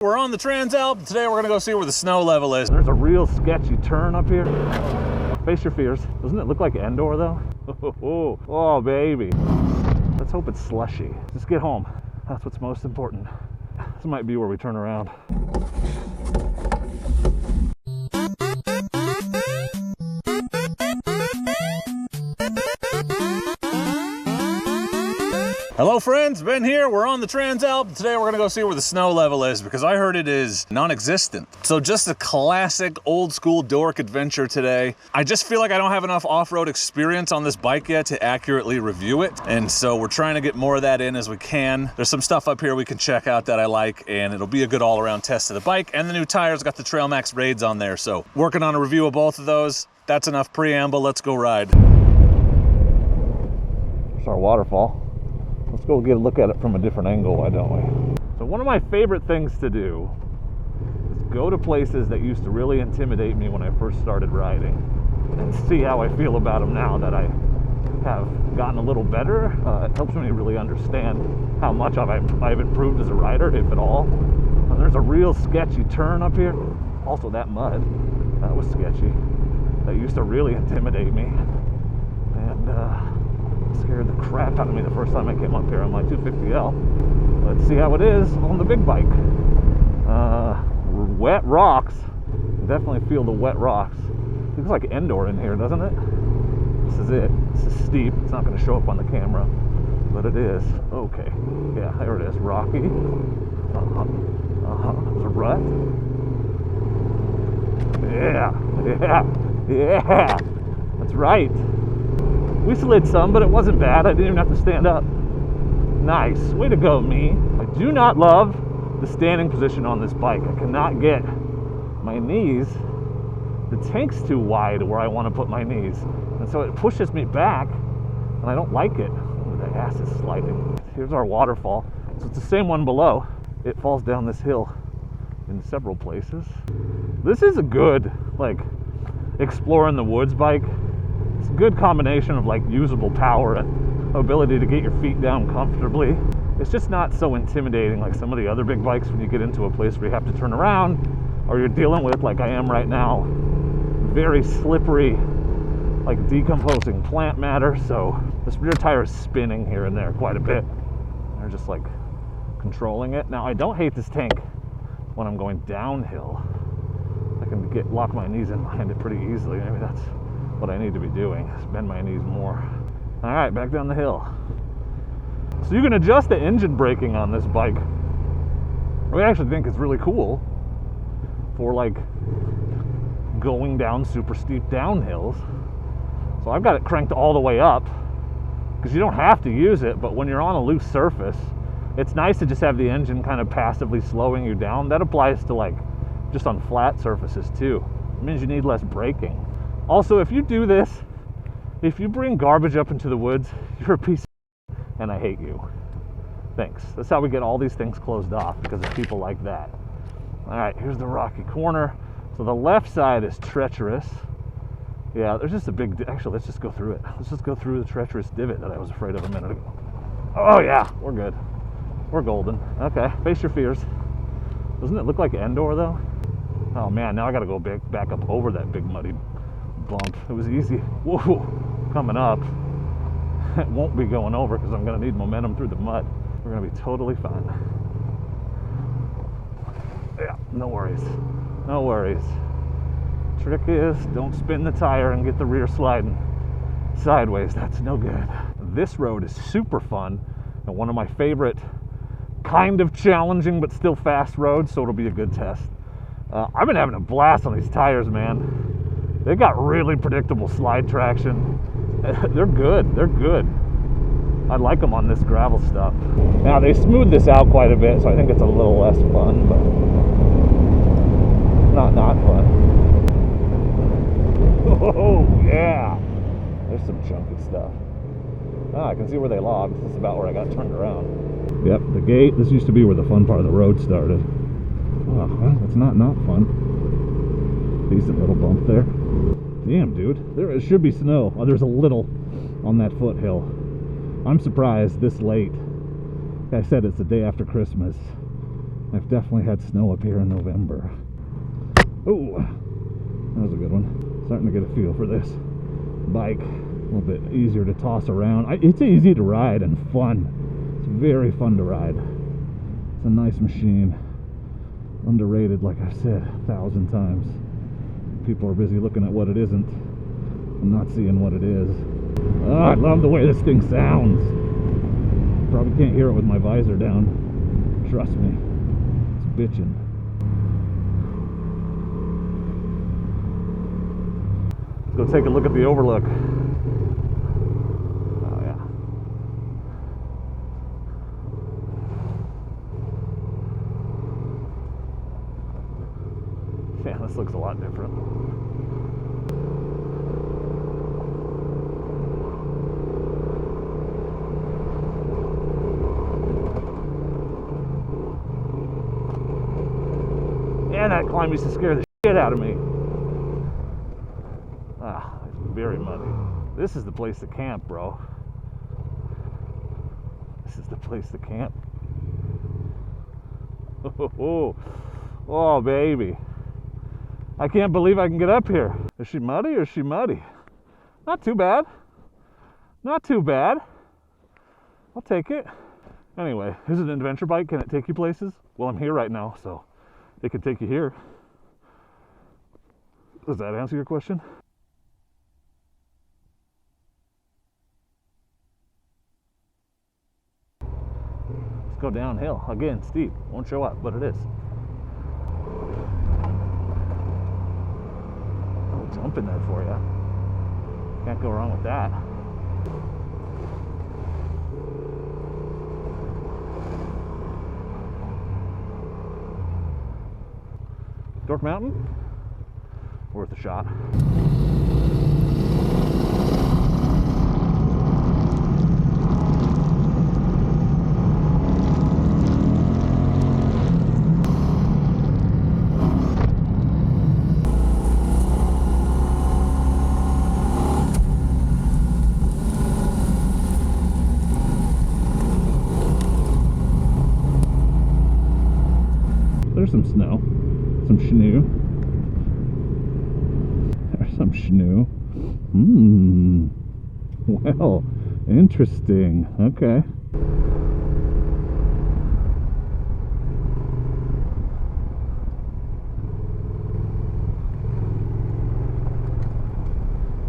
We're on the Transalp. Today we're gonna go see where the snow level is. There's a real sketchy turn up here. Face your fears. Doesn't it look like Endor though? Oh baby. Let's hope it's slushy. Just get home. That's what's most important. This might be where we turn around. Hello friends, Ben here. We're on the Transalp. Today we're gonna go see where the snow level is because I heard it is non-existent. So just a classic old school Dork adventure today. I just feel like I don't have enough off-road experience on this bike yet to accurately review it. And so we're trying to get more of that in as we can. There's some stuff up here we can check out that I like, and it'll be a good all-around test of the bike. And the new tires got the Trailmax Raids on there. So working on a review of both of those. That's enough preamble, let's go ride. It's our waterfall. Let's go get a look at it from a different angle, why don't we? So one of my favorite things to do is go to places that used to really intimidate me when I first started riding and see how I feel about them now that I have gotten a little better. It helps me really understand how much I've improved as a rider, if at all. And there's a real sketchy turn up here. Also that mud, that was sketchy. That used to really intimidate me. And scared the crap out of me the first time I came up here on my 250L. Let's see how it is on the big bike. Wet rocks. Definitely feel the wet rocks. Looks like Endor in here, doesn't it? This is it. This is steep. It's not going to show up on the camera, but it is. Okay. Yeah, there it is. Rocky. There's a rut. Yeah. That's right. We slid some, but it wasn't bad. I didn't even have to stand up. Nice. Way to go, me. I do not love the standing position on this bike. I cannot get my knees. The tank's too wide where I want to put my knees. And so it pushes me back, and I don't like it. Oh, the ass is sliding. Here's our waterfall. So it's the same one below. It falls down this hill in several places. This is a good, exploring the woods bike. It's a good combination of usable power and ability to get your feet down comfortably. It's just not so intimidating like some of the other big bikes when you get into a place where you have to turn around, or you're dealing with, like I am right now, very slippery, decomposing plant matter. So this rear tire is spinning here and there quite a bit. They're just controlling it. Now I don't hate this tank when I'm going downhill. I can lock my knees in behind it pretty easily. Maybe that's what I need to be doing, is bend my knees more. All right, back down the hill. So you can adjust the engine braking on this bike. I actually think it's really cool for going down super steep downhills. So I've got it cranked all the way up because you don't have to use it, but when you're on a loose surface, it's nice to just have the engine kind of passively slowing you down. That applies to just on flat surfaces too. It means you need less braking. Also, if you do this, if you bring garbage up into the woods, you're a piece of shit, and I hate you. Thanks. That's how we get all these things closed off, because of people like that. All right, here's the rocky corner. So the left side is treacherous. Yeah, there's just a big, actually, let's just go through it. Let's just go through the treacherous divot that I was afraid of a minute ago. Oh yeah, we're good. We're golden. Okay, face your fears. Doesn't it look like Endor though? Oh man, now I gotta go back up over that big muddy bump. It was easy. Whoa, coming up. It won't be going over because I'm going to need momentum through the mud. We're going to be totally fine. Yeah, no worries. No worries. Trick is, don't spin the tire and get the rear sliding sideways. That's no good. This road is super fun and one of my favorite kind of challenging but still fast roads, so it'll be a good test. I've been having a blast on these tires, man. They got really predictable slide traction. They're good. They're good. I like them on this gravel stuff. Now they smooth this out quite a bit, so I think it's a little less fun, but not fun. Oh yeah, there's some chunky stuff. I can see where they logged. This is about where I got turned around. Yep, the gate. This used to be where the fun part of the road started. Oh, well, that's not fun. Decent little bump there. Damn, dude. There should be snow. Oh, there's a little on that foothill. I'm surprised this late. Like I said, it's the day after Christmas. I've definitely had snow up here in November. Oh, that was a good one. Starting to get a feel for this bike. A little bit easier to toss around. It's easy to ride and fun. It's very fun to ride. It's a nice machine. Underrated, like I've said 1,000 times. People are busy looking at what it isn't and not seeing what it is. Oh, I love the way this thing sounds. Probably can't hear it with my visor down. Trust me, it's bitching. Let's go take a look at the overlook. Oh yeah. Yeah, this looks a lot different. And that climb used to scare the shit out of me. Ah, it's very muddy. This is the place to camp, bro. This is the place to camp. Oh, baby. I can't believe I can get up here. Is she muddy or is she muddy? Not too bad. Not too bad. I'll take it. Anyway, is it an adventure bike? Can it take you places? Well, I'm here right now, so it can take you here. Does that answer your question? Let's go downhill. Again, steep. Won't show up, but it is. I'll jump in there for you. Can't go wrong with that. Dork Mountain? Worth a shot. There's some snow, some snoo. There's some snoo. Well, interesting. Okay.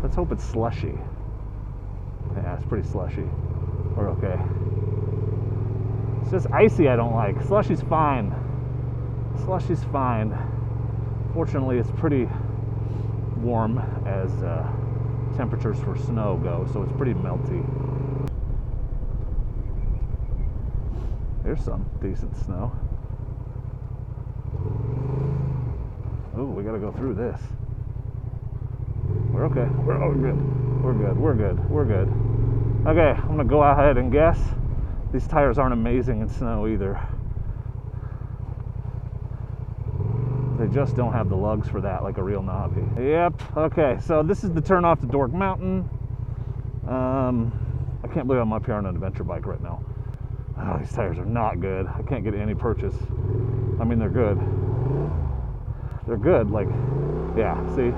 Let's hope it's slushy. Yeah, it's pretty slushy. We're okay. It's just icy I don't like. Slushy's fine. Slushy's fine. Fortunately, it's pretty warm as temperatures for snow go, so it's pretty melty. There's some decent snow. Oh, we gotta go through this. We're okay. We're good. We're good. We're good. We're good. Okay, I'm gonna go ahead and guess these tires aren't amazing in snow either. They just don't have the lugs for that like a real knobby. Yep. Okay, so this is the turn off to Dork Mountain. I can't believe I'm up here on an adventure bike right now. Oh, these tires are not good. I can't get any purchase. I mean, they're good. They're good, like, yeah, see?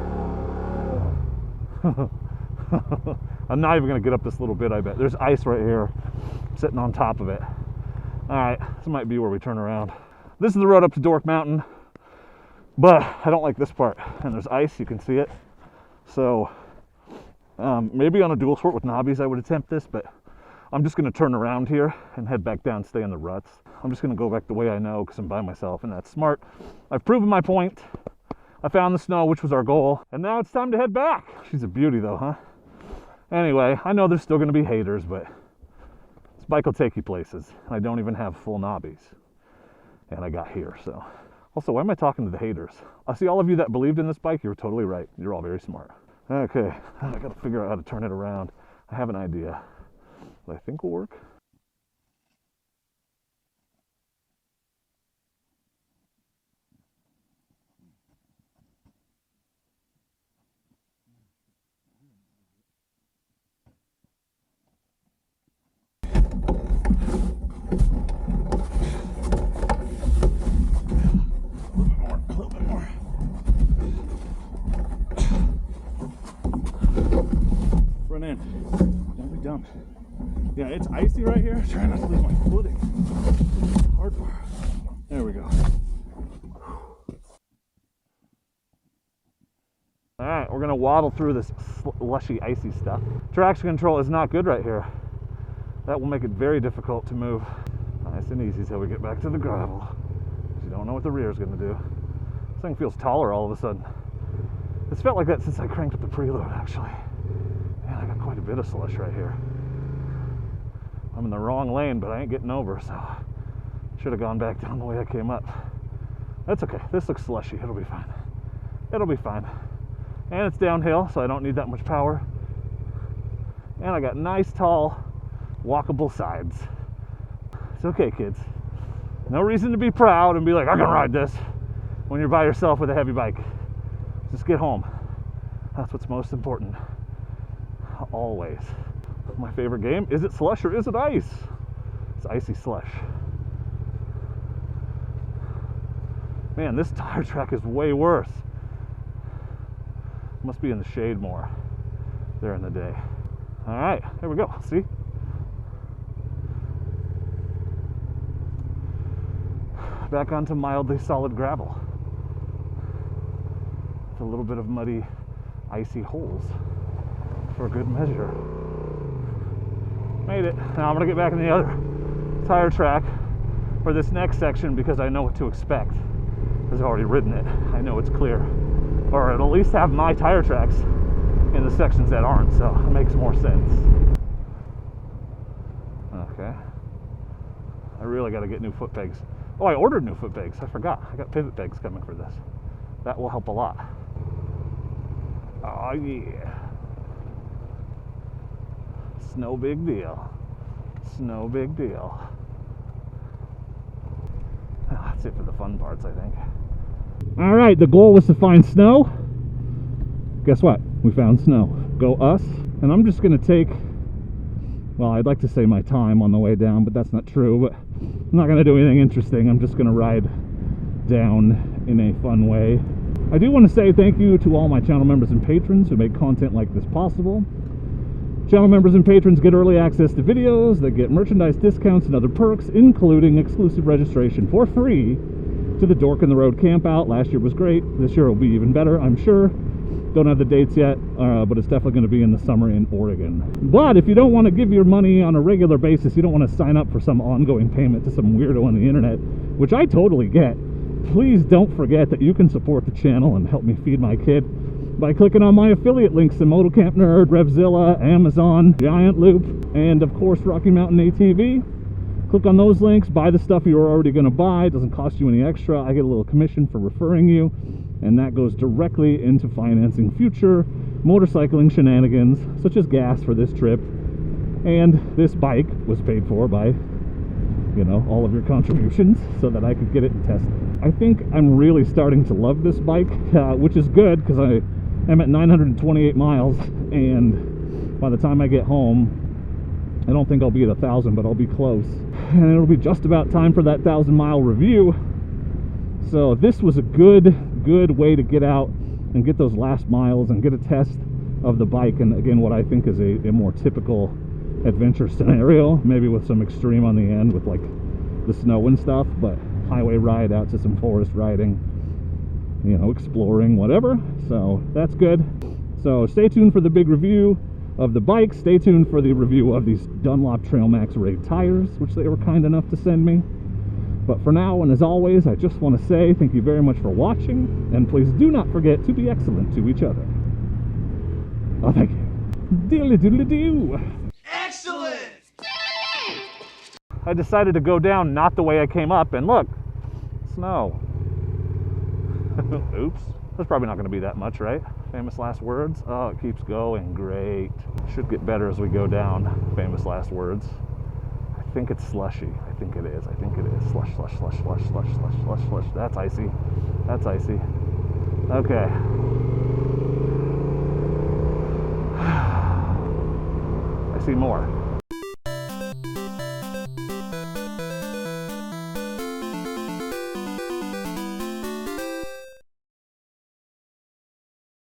I'm not even gonna get up this little bit, I bet. There's ice right here, sitting on top of it. All right, this might be where we turn around. This is the road up to Dork Mountain, but I don't like this part. And there's ice, you can see it. So maybe on a dual sport with knobbies I would attempt this, but I'm just gonna turn around here and head back down, stay in the ruts. I'm just gonna go back the way I know because I'm by myself and that's smart. I've proven my point. I found the snow, which was our goal. And now it's time to head back. She's a beauty though, huh? Anyway, I know there's still gonna be haters, but this bike will take you places. I don't even have full knobbies. And I got here, so. Also, why am I talking to the haters? I see all of you that believed in this bike, you're totally right. You're all very smart. Okay, I gotta figure out how to turn it around. I have an idea that I think will work. down. Yeah, it's icy right here. I'm trying not to lose my footing. Hard part. There we go. All right, we're gonna waddle through this slushy, icy stuff. Traction control is not good right here. That will make it very difficult to move. Nice and easy till we get back to the gravel. You don't know what the rear is gonna do. This thing feels taller all of a sudden. It's felt like that since I cranked up the preload, actually. Man, I got quite a bit of slush right here. I'm in the wrong lane, but I ain't getting over, so should have gone back down the way I came up. That's okay. This looks slushy. It'll be fine. It'll be fine. And it's downhill, so I don't need that much power. And I got nice, tall, walkable sides. It's okay, kids. No reason to be proud and be like, I can ride this when you're by yourself with a heavy bike. Just get home. That's what's most important. Always. My favorite game, is it slush or is it ice? It's icy slush. Man, this tire track is way worse. Must be in the shade more there in the day. All right, there we go. See? Back onto mildly solid gravel. With a little bit of muddy, icy holes for good measure. Made it. Now I'm gonna get back in the other tire track for this next section because I know what to expect. Because I've already ridden it. I know it's clear. Or it'll at least have my tire tracks in the sections that aren't, so it makes more sense. Okay. I really gotta get new foot pegs. Oh, I ordered new foot pegs. I forgot. I got pivot pegs coming for this. That will help a lot. Oh yeah. It's no big deal. It's no big deal. That's it for the fun parts, I think. All right, the goal was to find snow. Guess what? We found snow. Go us. And I'm just gonna take, well, I'd like to say my time on the way down, but that's not true. But I'm not gonna do anything interesting. I'm just gonna ride down in a fun way. I do want to say thank you to all my channel members and patrons who make content like this possible. Channel members and patrons get early access to videos, they get merchandise discounts and other perks, including exclusive registration for free to the Dork in the Road campout. Last year was great. This year will be even better, I'm sure. Don't have the dates yet, but it's definitely going to be in the summer in Oregon. But if you don't want to give your money on a regular basis, you don't want to sign up for some ongoing payment to some weirdo on the internet, which I totally get, please don't forget that you can support the channel and help me feed my kid by clicking on my affiliate links in Moto Camp Nerd, Revzilla, Amazon, Giant Loop, and of course Rocky Mountain ATV. Click on those links, buy the stuff you're already going to buy. It doesn't cost you any extra. I get a little commission for referring you, and that goes directly into financing future motorcycling shenanigans, such as gas for this trip. And this bike was paid for by, you know, all of your contributions so that I could get it and test it. I think I'm really starting to love this bike, which is good because I am at 928 miles, and by the time I get home, I don't think I'll be at 1,000, but I'll be close. And it'll be just about time for that 1,000-mile review. So this was a good way to get out and get those last miles and get a test of the bike. And again, what I think is a more typical adventure scenario, maybe with some extreme on the end with like the snow and stuff, but highway ride out to some forest riding, you know, exploring, whatever. So that's good. So stay tuned for the big review of the bike. Stay tuned for the review of these Dunlop Trailmax Raid tires, which they were kind enough to send me. But for now, and as always, I just want to say thank you very much for watching, and please do not forget to be excellent to each other. Oh, thank you. Diddly doodly doo. Excellent! I decided to go down not the way I came up, and look, snow. Oops. That's probably not going to be that much, right? Famous last words. Oh, it keeps going. Great. Should get better as we go down. Famous last words. I think it's slushy. I think it is. I think it is. Slush, slush, slush, slush, slush, slush, slush, slush. That's icy. That's icy. Okay. I see more.